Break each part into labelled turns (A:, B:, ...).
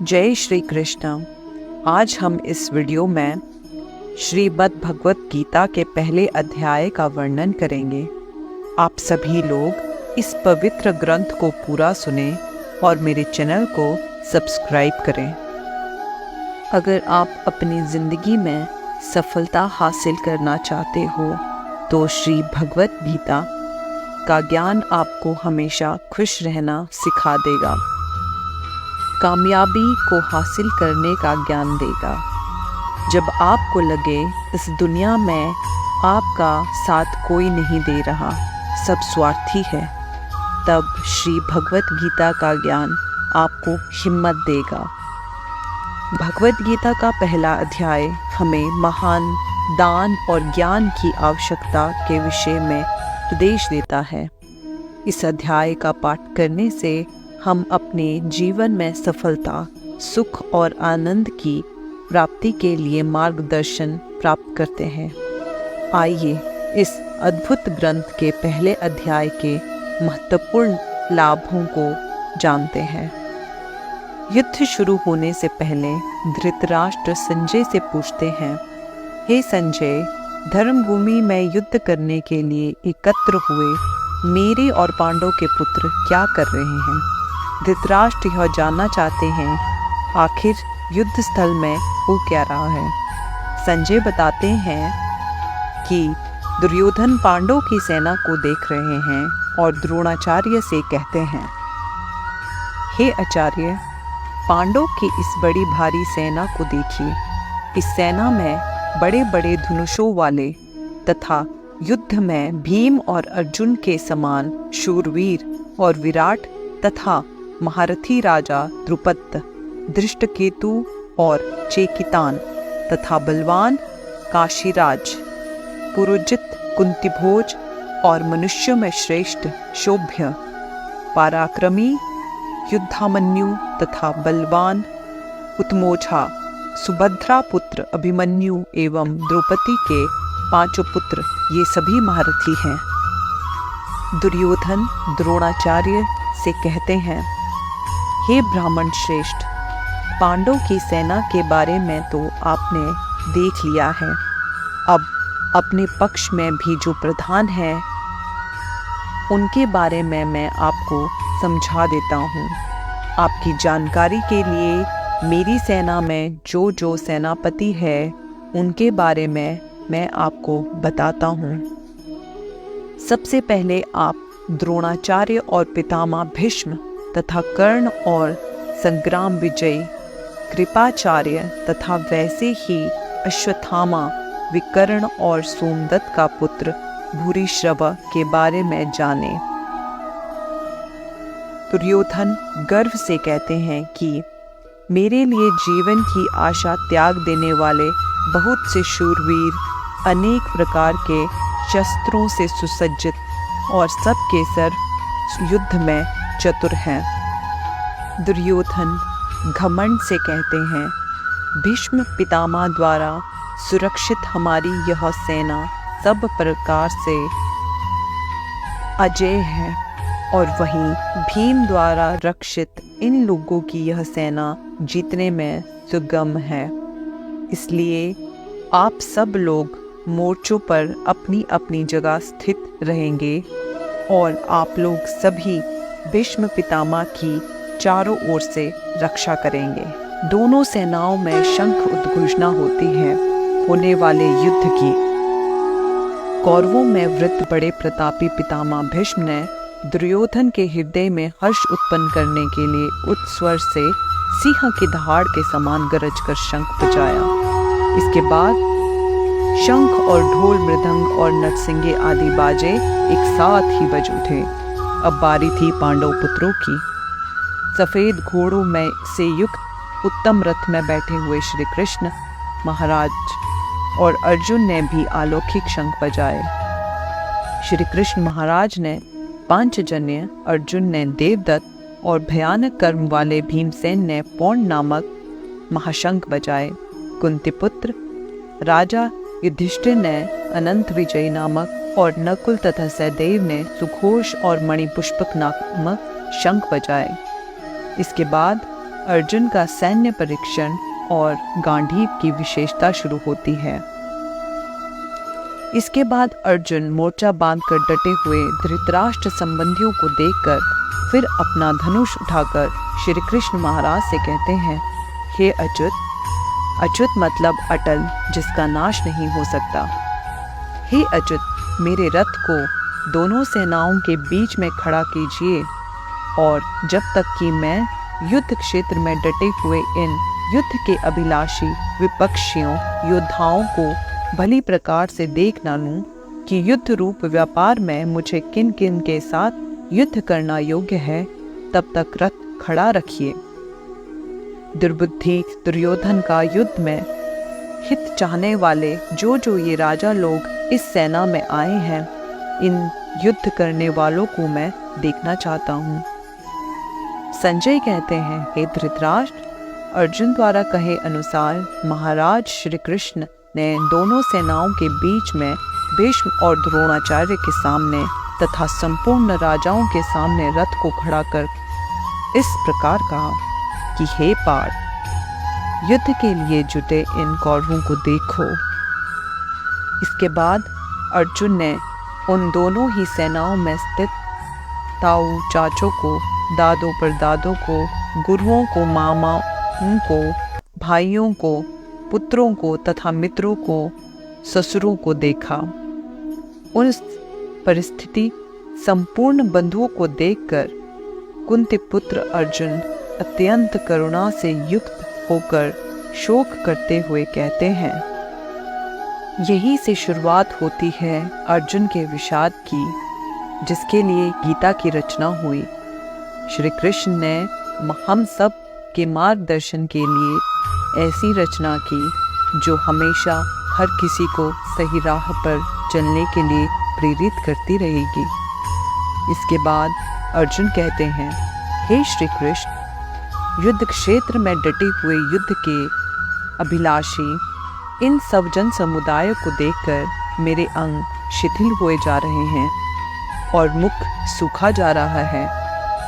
A: जय श्री कृष्ण। आज हम इस वीडियो में श्रीमद् भगवत गीता के पहले अध्याय का वर्णन करेंगे। आप सभी लोग इस पवित्र ग्रंथ को पूरा सुने और मेरे चैनल को सब्सक्राइब करें। अगर आप अपनी ज़िंदगी में सफलता हासिल करना चाहते हो तो श्री भगवत गीता का ज्ञान आपको हमेशा खुश रहना सिखा देगा, कामयाबी को हासिल करने का ज्ञान देगा। जब आपको लगे इस दुनिया में आपका साथ कोई नहीं दे रहा, सब स्वार्थी है, तब श्री भगवत गीता का ज्ञान आपको हिम्मत देगा। भगवत गीता का पहला अध्याय हमें महान दान और ज्ञान की आवश्यकता के विषय में उपदेश देता है। इस अध्याय का पाठ करने से हम अपने जीवन में सफलता, सुख और आनंद की प्राप्ति के लिए मार्गदर्शन प्राप्त करते हैं। आइए इस अद्भुत ग्रंथ के पहले अध्याय के महत्वपूर्ण लाभों को जानते हैं। युद्ध शुरू होने से पहले धृतराष्ट्र संजय से पूछते हैं, हे संजय, धर्मभूमि में युद्ध करने के लिए एकत्र हुए मेरे और पांडव के पुत्र क्या कर रहे हैं? धृतराष्ट्र यह जानना चाहते हैं आखिर युद्ध स्थल में हो क्या रहा है। संजय बताते हैं कि दुर्योधन पांडव की सेना को देख रहे हैं और द्रोणाचार्य से कहते हैं, हे आचार्य, पांडव की इस बड़ी भारी सेना को देखिए। इस सेना में बड़े बड़े धनुषों वाले तथा युद्ध में भीम और अर्जुन के समान शूरवीर और विराट तथा महारथी राजा द्रुपद, धृष्टकेतु और चेकितान तथा बलवान काशीराज, पुरोजित, कुंतीभोज और मनुष्य में श्रेष्ठ शोभ्य, पराक्रमी युद्धामन्यु तथा बलवान उत्मोझा, सुभद्रा पुत्र अभिमन्यु एवं द्रौपदी के 5 पुत्र, ये सभी महारथी हैं। दुर्योधन द्रोणाचार्य से कहते हैं, हे ब्राह्मण श्रेष्ठ, पांडव की सेना के बारे में तो आपने देख लिया है। अब अपने पक्ष में भी जो प्रधान हैं उनके बारे में मैं आपको समझा देता हूँ। आपकी जानकारी के लिए मेरी सेना में जो जो सेनापति है उनके बारे में मैं आपको बताता हूँ। सबसे पहले आप द्रोणाचार्य और पितामह भीष्म तथा कर्ण और संग्राम विजय कृपाचार्य तथा वैसे ही अश्वत्थामा, विकर्ण और सोमदत्त का पुत्र भूरिश्रवा के बारे में जाने। दुर्योधन गर्व से कहते हैं कि मेरे लिए जीवन की आशा त्याग देने वाले बहुत से शूरवीर, अनेक प्रकार के शस्त्रों से सुसज्जित और सबके सर युद्ध में चतुर हैं। दुर्योधन घमंड से कहते हैं, भीष्म पितामह द्वारा सुरक्षित हमारी यह सेना सब प्रकार से अजेय है और वहीं भीम द्वारा रक्षित इन लोगों की यह सेना जीतने में सुगम है। इसलिए आप सब लोग मोर्चों पर अपनी अपनी जगह स्थित रहेंगे और आप लोग सभी भीष्म पितामह की चारों ओर से रक्षा करेंगे। दोनों सेनाओं में शंख उद्घोषणा होती है होने वाले युद्ध की। कौरवों में वृद्ध बड़े प्रतापी पितामह भीष्म ने दुर्योधन के हृदय में हर्ष उत्पन्न करने के लिए उच्च स्वर से सिंह की दहाड़ के समान गरज कर शंख बजाया। इसके बाद शंख और ढोल, मृदंग और नरसिंगे आदि बाजे एक साथ ही बज उठे। अब बारी थी पांडव पुत्रों की। सफेद घोड़ों में से युक्त उत्तम रथ में बैठे हुए श्री कृष्ण महाराज और अर्जुन ने भी अलौकिक शंख बजाए। श्री कृष्ण महाराज ने पांचजन्य, अर्जुन ने देवदत्त और भयानक कर्म वाले भीमसेन ने पौंड नामक महाशंख बजाए। कुंतीपुत्र राजा युधिष्ठिर ने अनंत विजय नामक और नकुल तथा सहदेव ने सुघोष और मणिपुष्पक नामक शंख बजाए। इसके बाद अर्जुन का सैन्य परीक्षण और गांडीव की विशेषता शुरू होती है। इसके बाद अर्जुन मोर्चा बांधकर डटे हुए धृतराष्ट्र संबंधियों को देखकर फिर अपना धनुष उठाकर श्री कृष्ण महाराज से कहते हैं, हे अच्युत, अच्युत मतलब अटल, जिसका नाश नहीं हो सकता। हे अच्युत, मेरे रथ को दोनों सेनाओं के बीच में खड़ा कीजिए और जब तक कि मैं युद्ध क्षेत्र में डटे हुए इन युद्ध के अभिलाषी विपक्षियों योद्धाओं को भली प्रकार से देख न लूं कि युद्ध रूप व्यापार में मुझे किन किन के साथ युद्ध करना योग्य है, तब तक रथ खड़ा रखिए। दुर्बुद्धि दुर्योधन का युद्ध में हित चाहने वाले जो ये राजा लोग इस सेना में आए हैं, इन युद्ध करने वालों को मैं देखना चाहता हूँ। संजय कहते हैं, हे धृतराष्ट्र, अर्जुन द्वारा कहे अनुसार महाराज श्री कृष्ण ने दोनों सेनाओं के बीच में भीष्म और द्रोणाचार्य के सामने तथा संपूर्ण राजाओं के सामने रथ को खड़ा कर इस प्रकार कहा कि हे पार्थ, युद्ध के लिए जुटे इन कौरवों को देखो। इसके बाद अर्जुन ने उन दोनों ही सेनाओं में स्थित ताऊ चाचों को, दादों परदादों को, गुरुओं को, मामाओं को, भाइयों को, पुत्रों को तथा मित्रों को, ससुरों को देखा। उस परिस्थिति संपूर्ण बंधुओं को देखकर कुंती पुत्र अर्जुन अत्यंत करुणा से युक्त होकर शोक करते हुए कहते हैं, यही से शुरुआत होती है अर्जुन के विषाद की, जिसके लिए गीता की रचना हुई। श्री कृष्ण ने हम सब के मार्गदर्शन के लिए ऐसी रचना की जो हमेशा हर किसी को सही राह पर चलने के लिए प्रेरित करती रहेगी। इसके बाद अर्जुन कहते हैं, हे श्री कृष्ण, युद्ध क्षेत्र में डटे हुए युद्ध के अभिलाषी इन सब जन समुदाय को देखकर मेरे अंग शिथिल हुए जा रहे हैं और मुख सूखा जा रहा है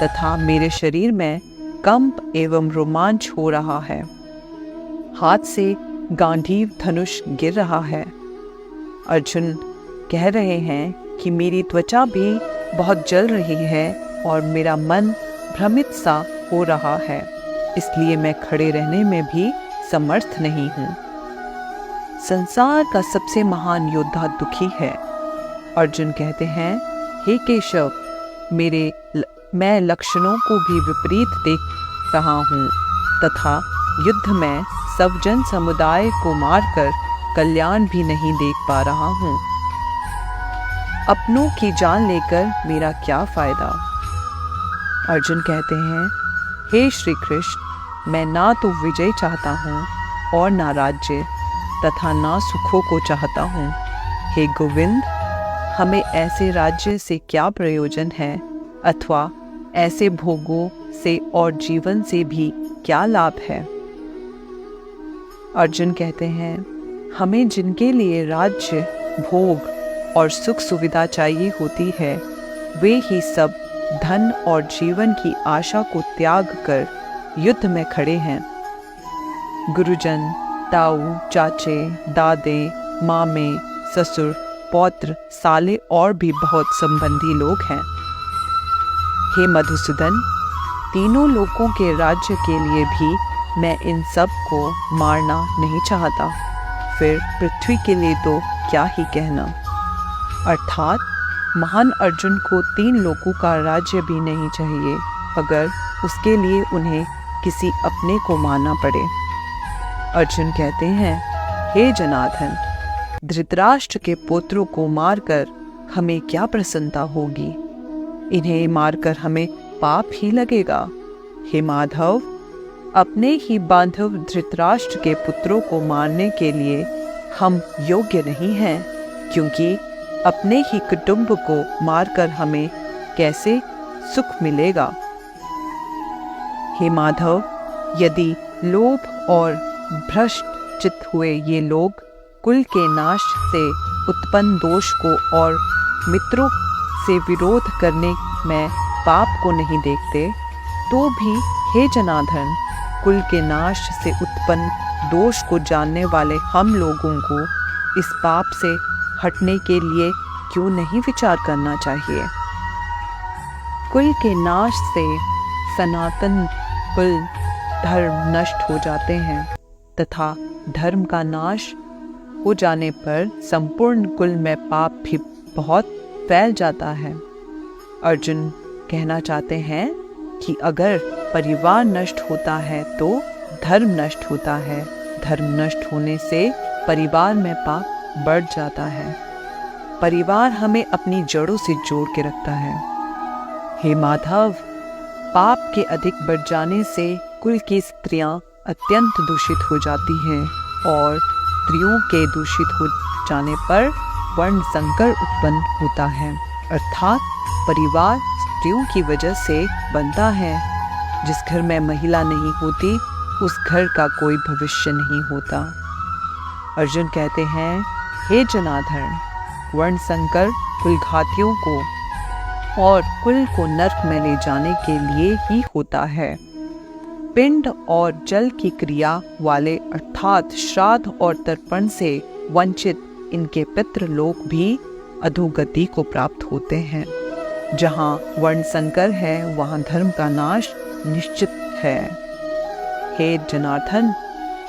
A: तथा मेरे शरीर में कंप एवं रोमांच हो रहा है। हाथ से गांडीव धनुष गिर रहा है। अर्जुन कह रहे हैं कि मेरी त्वचा भी बहुत जल रही है और मेरा मन भ्रमित सा हो रहा है, इसलिए मैं खड़े रहने में भी समर्थ नहीं हूँ। संसार का सबसे महान योद्धा दुखी है। अर्जुन कहते हैं, हे केशव, मैं लक्षणों को भी विपरीत देख रहा हूँ तथा युद्ध में सब जन समुदाय को मारकर कल्याण भी नहीं देख पा रहा हूँ। अपनों की जान लेकर मेरा क्या फायदा। अर्जुन कहते हैं, हे श्री कृष्ण, मैं ना तो विजय चाहता हूँ और ना राज्य तथा ना सुखों को चाहता हूँ। हे गोविंद, हमें ऐसे राज्य से क्या प्रयोजन है अथवा ऐसे भोगों से और जीवन से भी क्या लाभ है। अर्जुन कहते हैं, हमें जिनके लिए राज्य, भोग और सुख सुविधा चाहिए होती है, वे ही सब धन और जीवन की आशा को त्याग कर युद्ध में खड़े हैं। गुरुजन, ताऊ, चाचे, दादे, मामे, ससुर, पौत्र, साले और भी बहुत संबंधी लोग हैं। हे मधुसूदन, तीनों लोकों के राज्य के लिए भी मैं इन सब को मारना नहीं चाहता, फिर पृथ्वी के लिए तो क्या ही कहना। अर्थात महान अर्जुन को 3 लोकों का राज्य भी नहीं चाहिए, अगर उसके लिए उन्हें किसी अपने को मारना पड़े। अर्जुन कहते हैं, हे जनार्दन, धृतराष्ट्र के पुत्रों को मारकर हमें क्या प्रसन्नता होगी? इन्हें मारकर हमें पाप ही लगेगा। हे माधव, अपने ही बांधव धृतराष्ट्र के पुत्रों को मारने के लिए हम योग्य नहीं हैं, क्योंकि अपने ही कुटुंब को मारकर हमें कैसे सुख मिलेगा। हे माधव, यदि लोभ और भ्रष्ट चित्त हुए ये लोग कुल के नाश से उत्पन्न दोष को और मित्रों से विरोध करने में पाप को नहीं देखते, तो भी हे जनार्दन, कुल के नाश से उत्पन्न दोष को जानने वाले हम लोगों को इस पाप से हटने के लिए क्यों नहीं विचार करना चाहिए। कुल के नाश से सनातन कुल धर्म नष्ट हो जाते हैं तथा धर्म का नाश हो जाने पर संपूर्ण कुल में पाप भी बहुत फैल जाता है। अर्जुन कहना चाहते हैं कि अगर परिवार नष्ट होता है तो धर्म नष्ट होता है, धर्म नष्ट होने से परिवार में पाप बढ़ जाता है। परिवार हमें अपनी जड़ों से जोड़ के रखता है। हे माधव, पाप के अधिक बढ़ जाने से कुल की स्त्रियां अत्यंत दूषित हो जाती हैं और स्त्रियों के दूषित हो जाने पर वर्ण संकर उत्पन्न होता है, अर्थात परिवार स्त्रियों की वजह से बनता है। जिस घर में महिला नहीं होती उस घर का कोई भविष्य नहीं होता। अर्जुन कहते हैं, हे जनार्दन, वर्ण संकर कुलघातियों को और कुल को नरक में ले जाने के लिए ही होता है। पिंड और जल की क्रिया वाले अर्थात श्राद्ध और तर्पण से वंचित इनके पितृ लोग भी अधोगति को प्राप्त होते हैं। जहाँ वर्ण संकर है वहाँ धर्म का नाश निश्चित है। हे जनार्दन,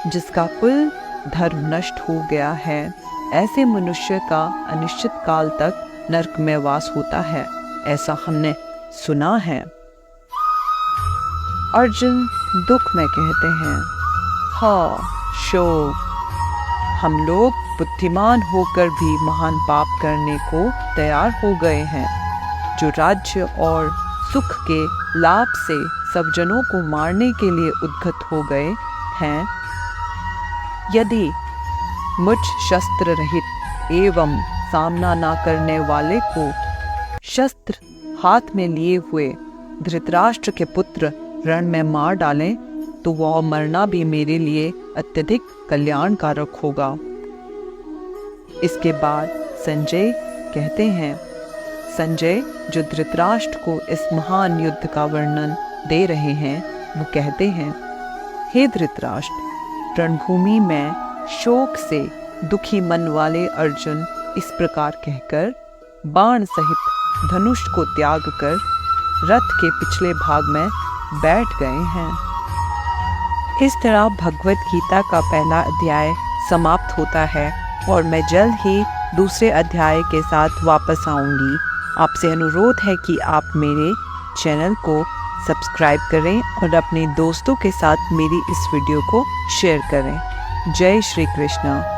A: जिसका कुल धर्म नष्ट हो गया है, ऐसे मनुष्य का अनिश्चित काल तक नरक में वास होता है, ऐसा हमने सुना है। अर्जुन दुख में कहते हैं, हाँ शोक, हम लोग बुद्धिमान होकर भी महान पाप करने को तैयार हो गए हैं। जो राज्य और सुख के लाभ से सब जनों को मारने के लिए उद्यत हो गए हैं, यदि मुझ शस्त्र रहित एवं सामना न करने वाले को शस्त्र हाथ में लिए हुए धृतराष्ट्र के पुत्र रण में मार डालें तो वह मरना भी मेरे लिए अत्यधिक कल्याणकारक होगा। इसके बाद संजय कहते हैं, संजय जो धृतराष्ट्र को इस महान युद्ध का वर्णन दे रहे हैं, वो कहते हैं, हे धृतराष्ट्र, रणभूमि में शोक से दुखी मन वाले अर्जुन इस प्रकार कहकर बाण सहित धनुष को त्याग कर रथ के पिछले भाग में बैठ गए हैं। इस तरह भगवत गीता का पहला अध्याय समाप्त होता है और मैं जल्द ही दूसरे अध्याय के साथ वापस आऊंगी। आपसे अनुरोध है कि आप मेरे चैनल को सब्सक्राइब करें और अपने दोस्तों के साथ मेरी इस वीडियो को शेयर करें। जय श्री कृष्ण।